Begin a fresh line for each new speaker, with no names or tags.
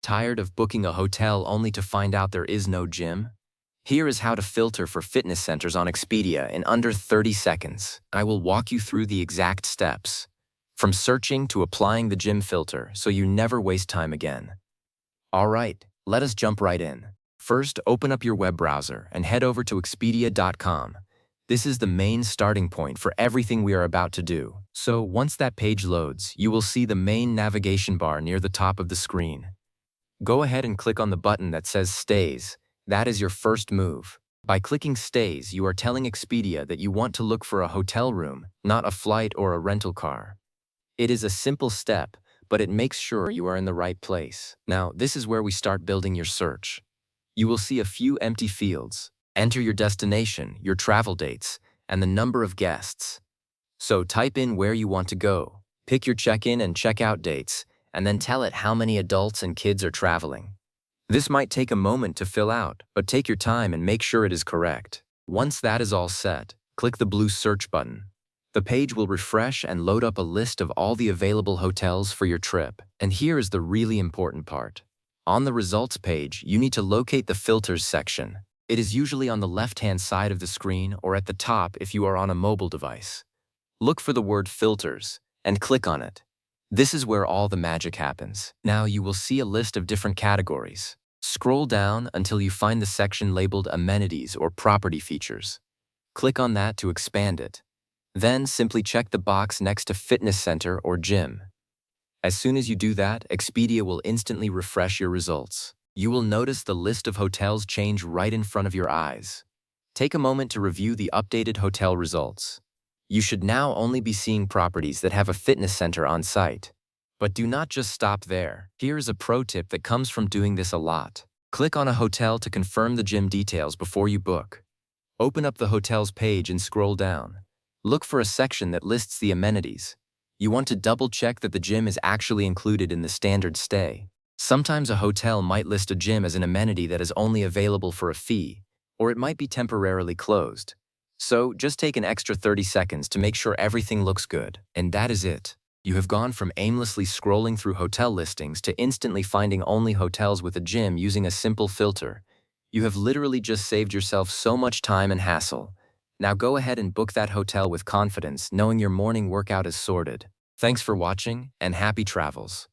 Tired of booking a hotel only to find out there is no gym? Here is how to filter for fitness centers on Expedia in under 30 seconds. I will walk you through the exact steps, from searching to applying the gym filter so you never waste time again. Alright, let us jump right in. First, open up your web browser and head over to Expedia.com. This is the main starting point for everything we are about to do. So once that page loads, you will see the main navigation bar near the top of the screen. Go ahead and click on the button that says Stays. That is your first move. By clicking Stays, you are telling Expedia that you want to look for a hotel room, not a flight or a rental car. It is a simple step, but it makes sure you are in the right place. Now, this is where we start building your search. You will see a few empty fields. Enter your destination, your travel dates, and the number of guests. So type in where you want to go, pick your check-in and check-out dates, and then tell it how many adults and kids are traveling. This might take a moment to fill out, but take your time and make sure it is correct. Once that is all set, click the blue search button. The page will refresh and load up a list of all the available hotels for your trip. And here is the really important part. On the results page, you need to locate the filters section. It is usually on the left-hand side of the screen or at the top if you are on a mobile device. Look for the word filters and click on it. This is where all the magic happens. Now you will see a list of different categories. Scroll down until you find the section labeled Amenities or Property Features. Click on that to expand it. Then simply check the box next to Fitness Center or Gym. As soon as you do that, Expedia will instantly refresh your results. You will notice the list of hotels change right in front of your eyes. Take a moment to review the updated hotel results. You should now only be seeing properties that have a fitness center on site. But do not just stop there. Here is a pro tip that comes from doing this a lot. Click on a hotel to confirm the gym details before you book. Open up the hotel's page and scroll down. Look for a section that lists the amenities. You want to double-check that the gym is actually included in the standard stay. Sometimes a hotel might list a gym as an amenity that is only available for a fee, or it might be temporarily closed. So just take an extra 30 seconds to make sure everything looks good. And that is it. You have gone from aimlessly scrolling through hotel listings to instantly finding only hotels with a gym using a simple filter. You have literally just saved yourself so much time and hassle. Now go ahead and book that hotel with confidence, knowing your morning workout is sorted. Thanks for watching, and happy travels.